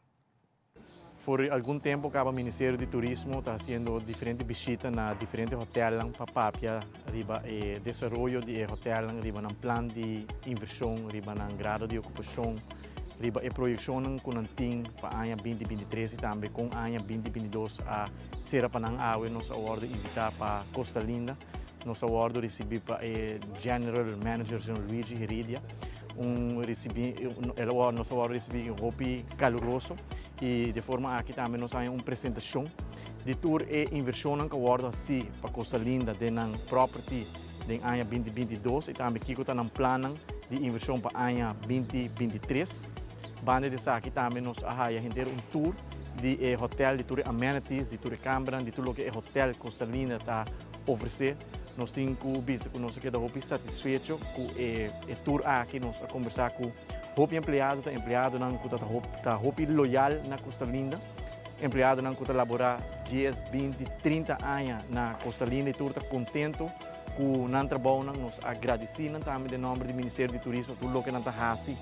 Por algum tempo, o Ministério de Turismo está fazendo diferentes visitas na diferentes hotéis para papia, riba e desenvolvimento de hotéis, riba na plano de inversão, riba na grado de ocupação riba e projeção com anting para ano 2023 e também com ano 2022 a será para não awe nos award invitar para Costa Linda nos award receber para General Manager Sr. Luigi Heredia nos award receber um hopi caloroso e de forma aqui também nós temos uma apresentação de tour e inversão que award assim para Costa Linda de nan property de ano 2022 e também aqui está num plano de inversão para ano 2023. Banda de aqui também nós ahaya inteiro tour de hotel, de tour amenities, de tour câmara, de tudo que é hotel Costa Linda está oferecer. Nós temos que nós queda hopi satisfeito com o tour aqui nós a conversar com hopi empregado não tá hopi loyal na Costa Linda, empregado não que laborar 10, 20, 30 anos na Costa Linda e tour está contente com o trabalho nós agradecemos também de nome do Ministério de Turismo tudo que não está fazendo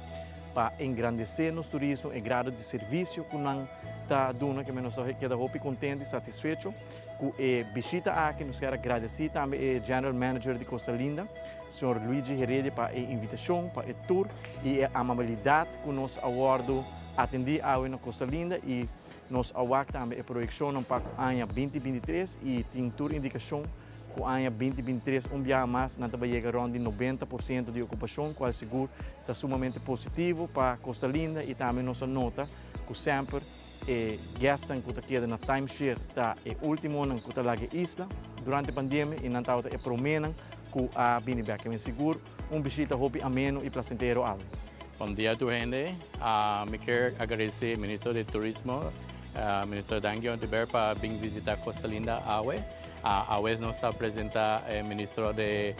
para engrandecer nos turismo e grado de serviço que não está dando que nós queda hopi contente e satisfeito com a visita aqui nós quero agradecer também o General Manager de Costa Linda, Sr. Luigi Heredia, para a invitação, para o tour e a amabilidade que nós awardo atender ao na Costa Linda e nós award também a projeção para o ano 2023 e tem tour indicação que o ano 2023 dia mais não vai chegar a 90% de ocupação, qual seguro está sumamente positivo para Costa Linda e também nossa nota que sempre gastam que queda na timeshare tá o último ano que está lá na isla durante a pandemia e não está promenem que a Biniback é seguro visita hobby ameno e placentero ao. Bom dia tu gente, me quero agradecer ao Ministro de Turismo, Ministro Dangio de Ber para vir visitar Costa Linda Awe. A vez nos apresenta o Ministro de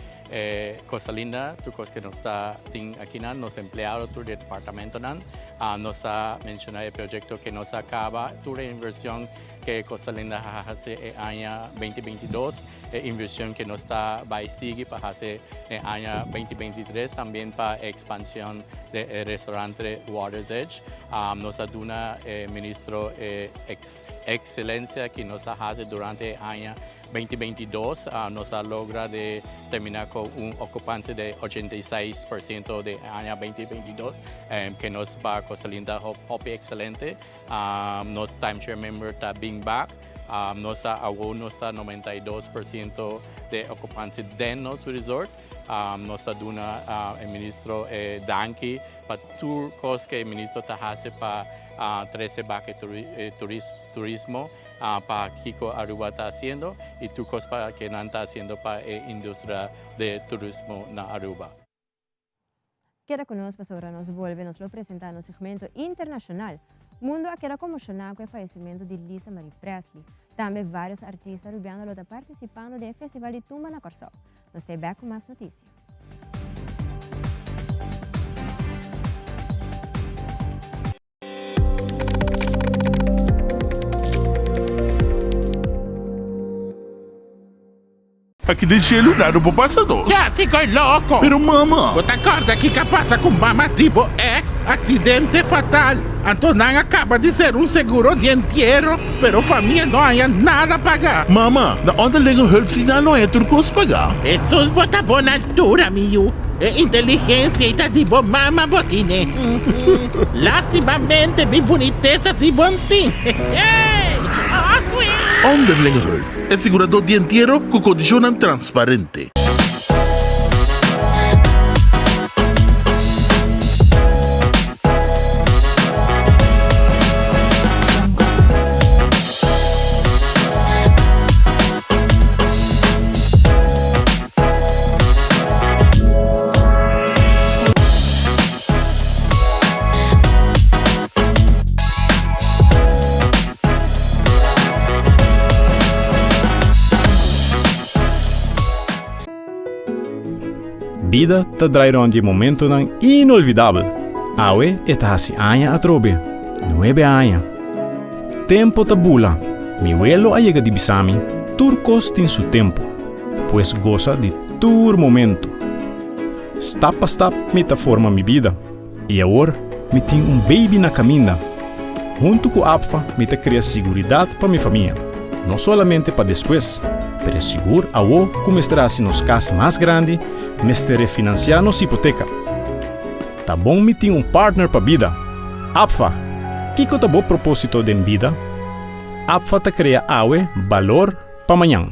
Costa Linda, tudo que nos está aqui nos empleados do departamento nos menciona o projeto que nos acaba toda a inversão que Costa Linda faz em ano 2022, a inversão que nos está vai seguir para fazer em ano 2023 também para a expansão do restaurante Water's Edge. Nos aduna o Ministro excelência que nos faz durante o ano 2022 nos logra de terminar com ocupância de 86% de ano 2022 que nos para Costa Linda hopi excelente. Nos timeshare member está being back. Nossa aluno está 92% de ocupância dentro do nosso resort. Nossa duna o Ministro Danki para tudo que o Ministro está fazendo para 13 back turismo para Kiko Aruba está fazendo e tudo que não está fazendo para a indústria de turismo na Aruba. Queda conosco para nos volve nos lo apresentar no segmento internacional. Mundo queda comocionado com o falecimento de Lisa Marie Presley. Também vários artistas rubianos estão participando do Festival de Tumba na Corsol. Nós estamos back com mais notícias. Aqui de gelo nada pro passador. Já ficou louco. Pero mama. Você acorda que passa com mama tipo ex, acidente fatal. Antonan acaba de ser seguro de entierro, pero família não há nada a pagar. Mama, na onderlinge hulp final não é turcos pagar. Estos bota boa altura, miu. É inteligência e tá de boa mama botine. Lastimamente, bem boniteza e bontim. Onderlinge hulp. É segurador de entierro com condição transparente. Vida te traerá de momento inolvidável. Awe está hace años atrobe, 9 años. Tempo tabula, mi vuelo ha llegado de Bisami, turcos tem su tempo, pues goza de tur momento. Step a step me ta forma mi vida, e agora me tenho baby na caminha. Junto com a APFA, me ta cria seguridade para minha família, não somente para depois, pero seguro a o como estará se nos casa mais grande, me estarei financiando nossa hipoteca. Tá bom me tem partner para vida, APFA. Kiko tabo propósito de vida? APFA te crea awe, valor, pa manhã.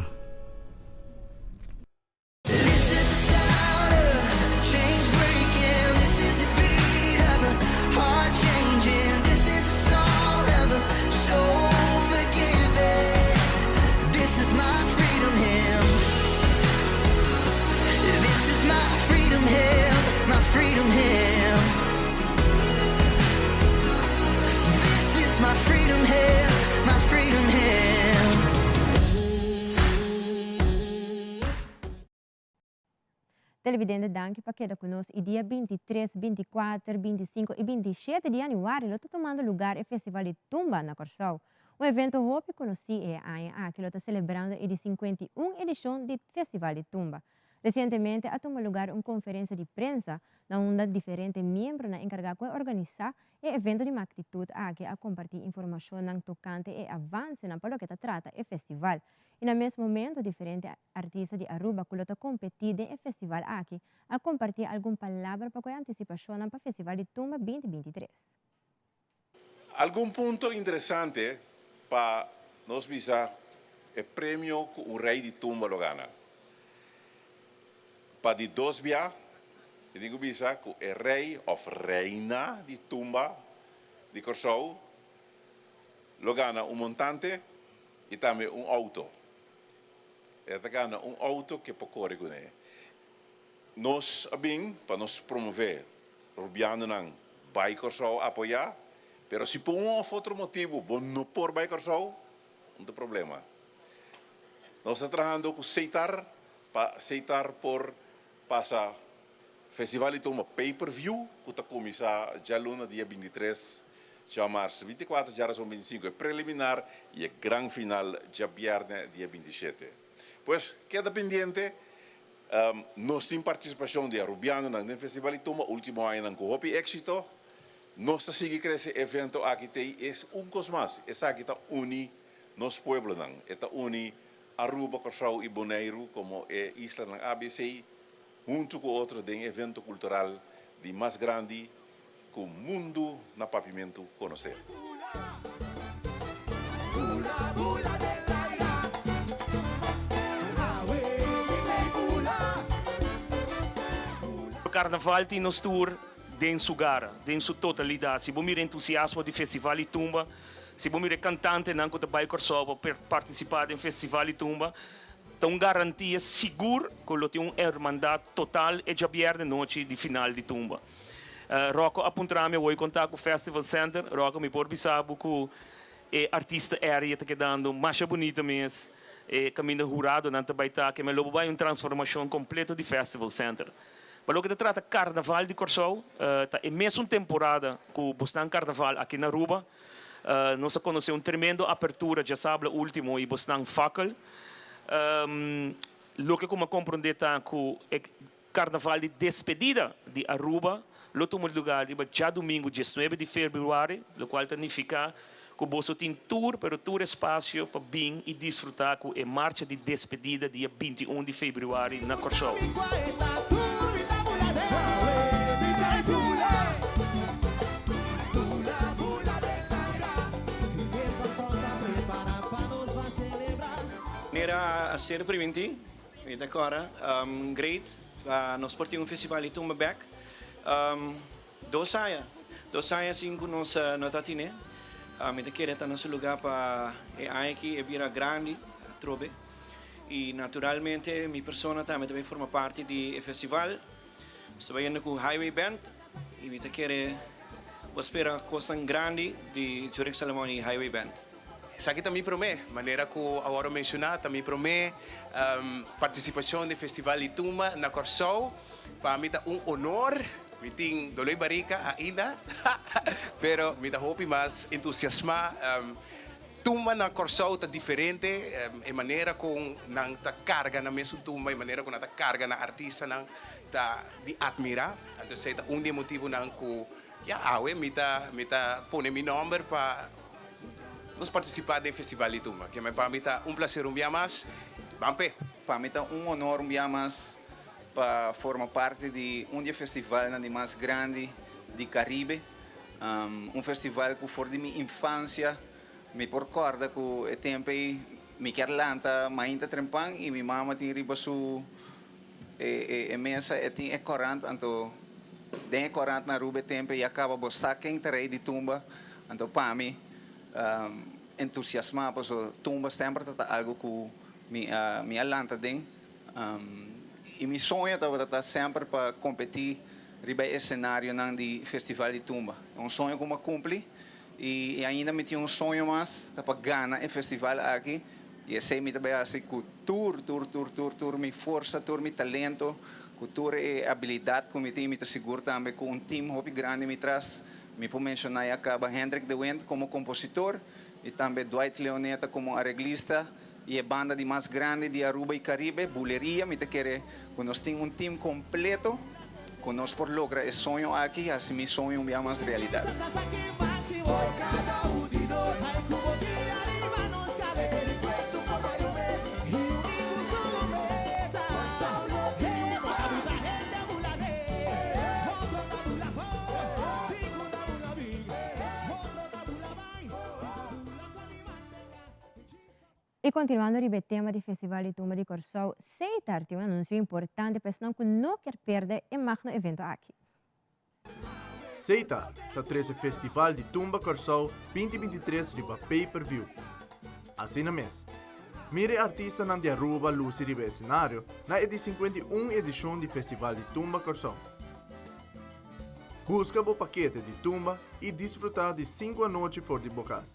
Televidente, danke para quedar conosco. E dia 23, 24, 25 e 27 de januário, está tomando lugar o Festival de Tumba na Corsol. O evento Hope conheci é a que está celebrando a 51 edição do Festival de Tumba. Recentemente, ha tomado lugar uma conferência de prensa, onde diferentes membros encarregados de organizar o evento de magnitude que a compartilhar informação tocante e avanço na pelo que trata o festival. E no mesmo momento, diferentes artistas de Aruba que estão competindo no festival aqui a compartilhar alguma palavra para a antecipação para o Festival de Tumba 2023. Algum ponto interessante para nós visar é prêmio que o rei de Tumba lo gana. Para de dois dias, eu digo bisa que o rei ou reina de Tumba de Corsol lo gana um montante e também um auto. Ele gana um auto que pode correr com ele. Nós, para nos promover, Rubiano não vai Corsol apoiar, mas se por um ou outro motivo, bom não por vai Corsol, não tem problema. Nós estamos trabalhando com aceitar por passar Festival de Tumba pay-per-view, que está começando já no dia 23 de março, 24 já são 25, é preliminar e é grande final já viernes, dia 27. Pois, queda pendiente, nós temos participação de Rubiano no Festival de Tumba, último ano com Hopi Éxito, nós seguimos crescer evento aqui, é cosmas, é aqui está uni nos pueblos, está uni Aruba, Corsol e Bonaire, como é Isla na ABC, junto com outro de evento cultural de mais grande que o mundo na pavimento conhecer. O carnaval tem nos tour dentro do lugar, dentro da totalidade. Se você entusiasmo do Festival de Tumba, se você cantante não que vai Corsol para participar do Festival de Tumba, tem garantia segura que ele tem uma irmandade total e já viernes noite de final de Tumba. Rocco apontar-me, eu vou contar com o Festival Center, Rocco me pode saber que o artista area está dando mais bonita mesmo, e caminho jurado não está baita que me lobo vai uma transformação completa do Festival Center. Para o que trata Carnaval de Corsol, é mesmo temporada que o Bostan Carnaval aqui na Aruba, nós conhecemos uma tremenda abertura, já sabe, o último e Bostan Fackel. Lo que como compreender que o Carnaval de despedida de Aruba, lo tomou lugar já domingo, 19 de fevereiro, o qual significa que você tem tour, pero tour espaço para vir e desfrutar com a marcha de despedida dia 21 de fevereiro na Corsol. Era a ser preventi, e agora great, nós partimos festival de Tumba Back. Dos anos sim que nós tatine, me querer estar nosso lugar para aqui é vira grande, trobe. E naturalmente minha persona também forma parte do festival. Estou indo com o Highway Band e me querer esperar coisa grande de Zurich Ceremony Highway Band. Isso aqui também promete, maneira que agora mencionar, também promete participação no Festival de Tumba na Corsol. Para mim é honor, me tem dolor barriga ainda, pero me hope mais entusiasmar. Tumba na Corsol está diferente, a maneira como não está carga na mesma tumba, a maneira como está carga na artista não está de admirar. Então é um motivo não que me tá pone meu nome para nós participar do Festival de Tumba, que para mim é prazer dia mais. Para mim é honor dia mais para formar parte de dia festival mais grande do Caribe. festival que foi de minha infância, me recorda que o tempo me quer lanta, mainta trempang e minha mama tinha riba su mesa e tinha 40, então den 40 na rube tempo e acaba bossa quem terei de tumba, então para mim entusiasmado, porque tumba sempre tá algo que me alanta den e me sonha tá sempre para competir riba esse cenário não de festival de tumba, sonho que me cumpre e ainda me tinha sonho mais para ganhar o festival aqui. E sei me também assim que tour, me força, me talento, cultura e habilidade que me tem, me seguro também com time hobby grande me traz. Me pode mencionar acaba Hendrik de Wendt como compositor e também Dwight Leoneta como arreglista e a banda de mais grande de Aruba e Caribe, Buleria, me te quer que nós temos time completo, que nós por lograr esse sonho aqui, assim meu sonho é mais realidade. E continuando o tema do Festival de Tumba de Corsou, Seitar tem anúncio importante para que não quer perder o magno evento aqui. Seitar está traz o Festival de Tumba Corsou 2023 riba pay-per-view. Assim na mês. Mire artista na de Aruba Lucy riba cenário na 51 edição do Festival de Tumba Corsou. Busca o paquete de tumba e desfrutar de 5 noites fora de bocas.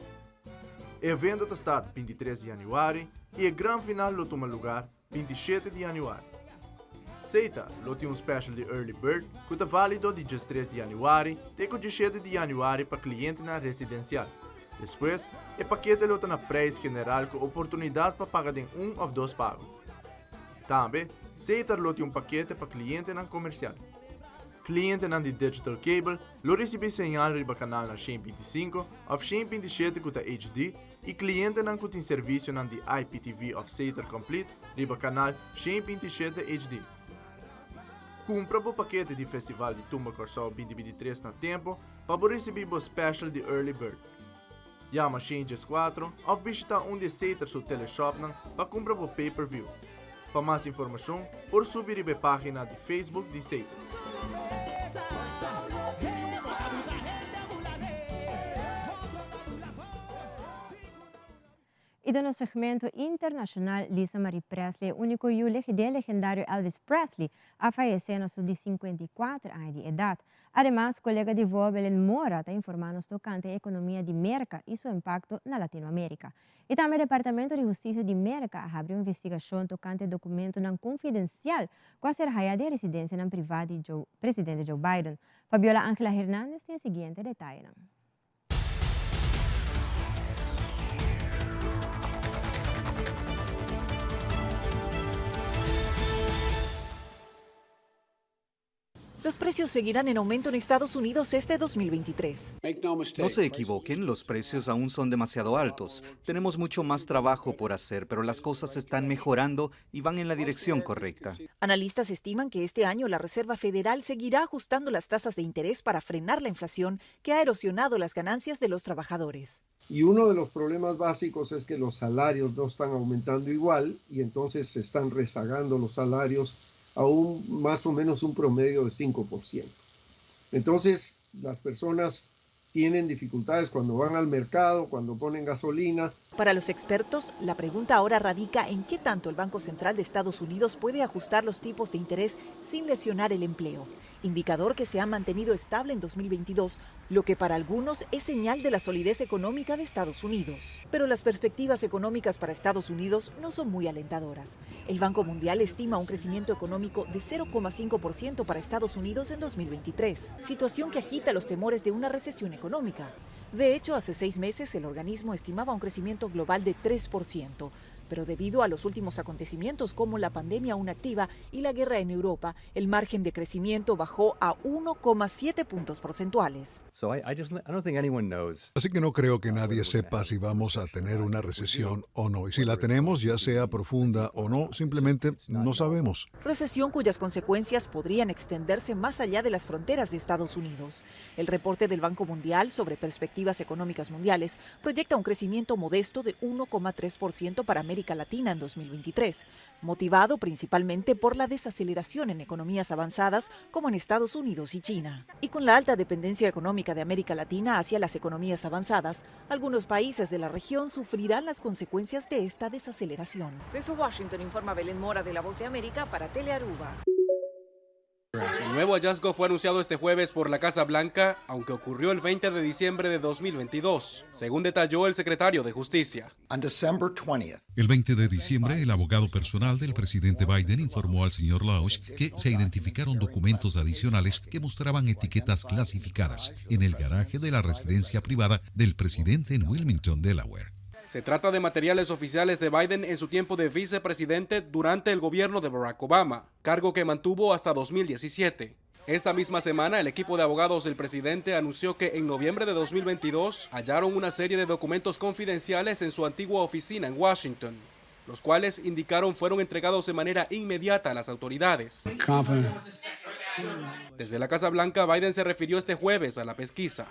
O evento está start 23 de januário e o grande final lo toma lugar 27 de januário. Seita lo tem special de Early Bird que está válido de 13 de januário até 17 de januário para cliente na residencial. Depois, o paquete lo tem na preço general com oportunidade para pagar em 1 ou 2 pagos. Também, Seita lo tem paquete para cliente na comercial. Cliente na digital cable lo recebe señal riba canal na 125 ou 127 com HD e cliente na que tem serviço na de IPTV of Seitar Complete riba canal 127 HD. Compra o paquete de Festival de Tumba Corsou 2023 na tempo para receber o special de Early Bird. Llama Changes 4 ou visita de Seitar seu teleshop para comprar o pay-per-view. Para mais informação, por subir a página de Facebook de Seitar. E do nosso segmento internacional, Lisa Marie Presley, único del legendário Elvis Presley, a falecer a de 54 anos de idade. Además, colega de voo Belén Mora está informando tocante a economia de América e seu impacto na Latinoamérica. E também o Departamento de Justiça de América abriu uma investigação tocante a documento não confidencial com a serraia de residência não privada do presidente Joe Biden. Fabiola Ángela Hernández tem o seguinte detalhe. Los precios seguirán en aumento en Estados Unidos este 2023. No se equivoquen, los precios aún son demasiado altos. Tenemos mucho más trabajo por hacer, pero las cosas están mejorando y van en la dirección correcta. Analistas estiman que este año la Reserva Federal seguirá ajustando las tasas de interés para frenar la inflación que ha erosionado las ganancias de los trabajadores. Y uno de los problemas básicos es que los salarios no están aumentando igual y entonces se están rezagando los salarios a más o menos un promedio de 5%. Entonces, las personas tienen dificultades cuando van al mercado, cuando ponen gasolina. Para los expertos, la pregunta ahora radica en qué tanto el Banco Central de Estados Unidos puede ajustar los tipos de interés sin lesionar el empleo. Indicador que se ha mantenido estable en 2022, lo que para algunos es señal de la solidez económica de Estados Unidos. Pero las perspectivas económicas para Estados Unidos no son muy alentadoras. El Banco Mundial estima un crecimiento económico de 0,5% para Estados Unidos en 2023, situación que agita los temores de una recesión económica. De hecho, hace 6 meses el organismo estimaba un crecimiento global de 3%. Pero debido a los últimos acontecimientos como la pandemia aún activa y la guerra en Europa, el margen de crecimiento bajó a 1,7 puntos porcentuales. Así que no creo que nadie sepa si vamos a tener una recesión o no. Y si la tenemos, ya sea profunda o no, simplemente no sabemos. Recesión cuyas consecuencias podrían extenderse más allá de las fronteras de Estados Unidos. El reporte del Banco Mundial sobre perspectivas económicas mundiales proyecta un crecimiento modesto de 1,3% para América Latina en 2023, motivado principalmente por la desaceleración en economías avanzadas como en Estados Unidos y China. Y con la alta dependencia económica de América Latina hacia las economías avanzadas, algunos países de la región sufrirán las consecuencias de esta desaceleración. Desde Washington informa Belén Mora de La Voz de América para Telearuba. El nuevo hallazgo fue anunciado este jueves por la Casa Blanca, aunque ocurrió el 20 de diciembre de 2022, según detalló el secretario de Justicia. El 20 de diciembre, el abogado personal del presidente Biden informó al señor Lausch que se identificaron documentos adicionales que mostraban etiquetas clasificadas en el garaje de la residencia privada del presidente en Wilmington, Delaware. Se trata de materiales oficiales de Biden en su tiempo de vicepresidente durante el gobierno de Barack Obama, cargo que mantuvo hasta 2017. Esta misma semana, el equipo de abogados del presidente anunció que en noviembre de 2022 hallaron una serie de documentos confidenciales en su antigua oficina en Washington, los cuales indicaron fueron entregados de manera inmediata a las autoridades. Desde la Casa Blanca, Biden se refirió este jueves a la pesquisa.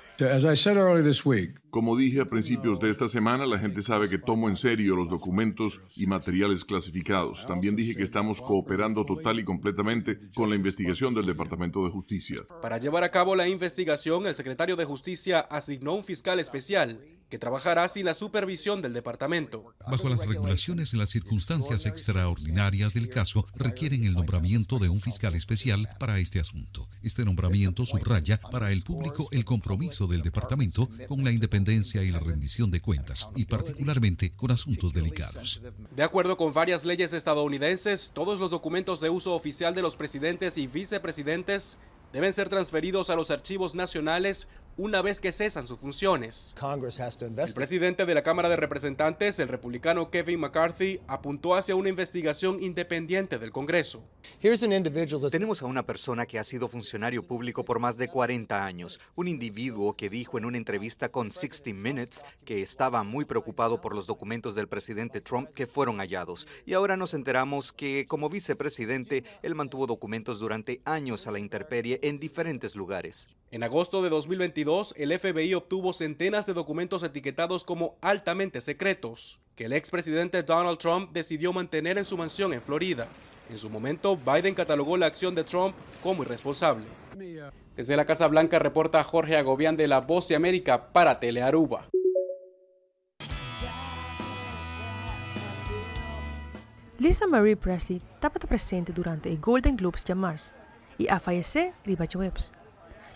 Como dije a principios de esta semana, la gente sabe que tomo en serio los documentos y materiales clasificados. También dije que estamos cooperando total y completamente con la investigación del Departamento de Justicia. Para llevar a cabo la investigación, el secretario de Justicia asignó un fiscal especial que trabajará sin la supervisión del departamento. Bajo las regulaciones y las circunstancias extraordinarias del caso, requieren el nombramiento de un fiscal especial para este asunto. Este nombramiento subraya para el público el compromiso del departamento con la independencia y la rendición de cuentas, y particularmente con asuntos delicados. De acuerdo con varias leyes estadounidenses, todos los documentos de uso oficial de los presidentes y vicepresidentes deben ser transferidos a los archivos nacionales una vez que cesan sus funciones. El presidente de la Cámara de Representantes, el republicano Kevin McCarthy, apuntó hacia una investigación independiente del Congreso. Tenemos a una persona que ha sido funcionario público por más de 40 años, un individuo que dijo en una entrevista con 60 Minutes que estaba muy preocupado por los documentos del presidente Trump que fueron hallados. Y ahora nos enteramos que, como vicepresidente, él mantuvo documentos durante años a la intemperie en diferentes lugares. En agosto de 2022, el FBI obtuvo centenas de documentos etiquetados como altamente secretos, que el expresidente Donald Trump decidió mantener en su mansión en Florida. En su momento, Biden catalogó la acción de Trump como irresponsable. Desde la Casa Blanca reporta Jorge Agobián de La Voz de América para Telearuba. Lisa Marie Presley estava presente durante o Golden Globes de março e a falecer riba de Webs.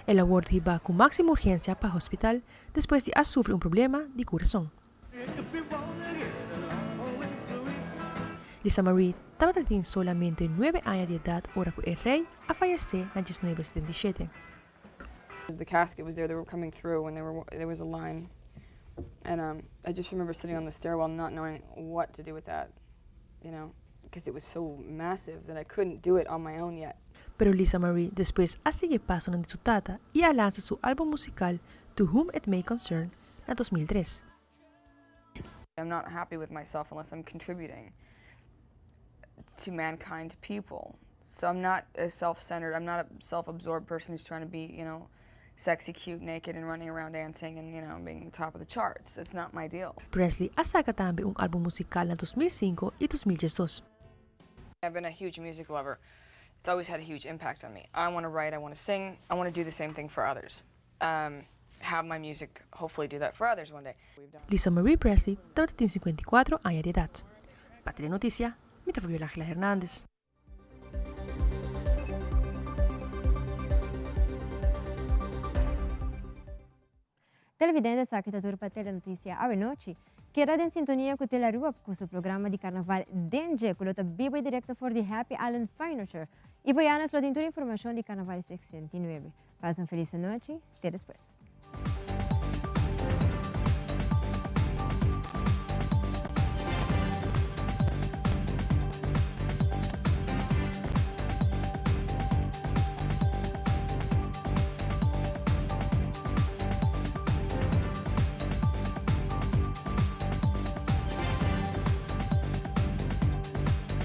El award riba com máxima urgência para o hospital depois de sofrer problema de coração. Lisa Marie estava tendo solamente 9 anos de idade hora que o rei a falecer na 1977. The casket was there, they were coming through and there was a line. And I just remember sitting on the stairwell not knowing what to do with that, because it was so massive that I couldn't do it on my own yet. Pero Lisa Marie depois a seguir passo na disputada e a lança seu álbum musical To Whom It May Concern na 2003. I'm not happy with myself unless I'm contributing to mankind, to people. So I'm not a self-centered, I'm not a self-absorbed person who's trying to be, sexy, cute, naked and running around dancing and, being top of the charts. That's not my deal. Presley asaga também álbum musical na 2005 e 2012. I've been a huge music lover. It's always had a huge impact on me. I want to write, I want to sing, I want to do the same thing for others. Have my music hopefully do that for others one day. Lisa Marie Presley estava tem 54 anos de idade. Para Telenotícia, me foi Ángela Hernández. Televidentes, aqui está tudo para Telenotícia à noite. Queda em sintonia com o Telearuba com o programa de carnaval Dengue, que está vivo e direto for the Happy Island Furniture. E voianas, lá tem toda a informação de carnaval 69. Faz uma feliz noite, até depois.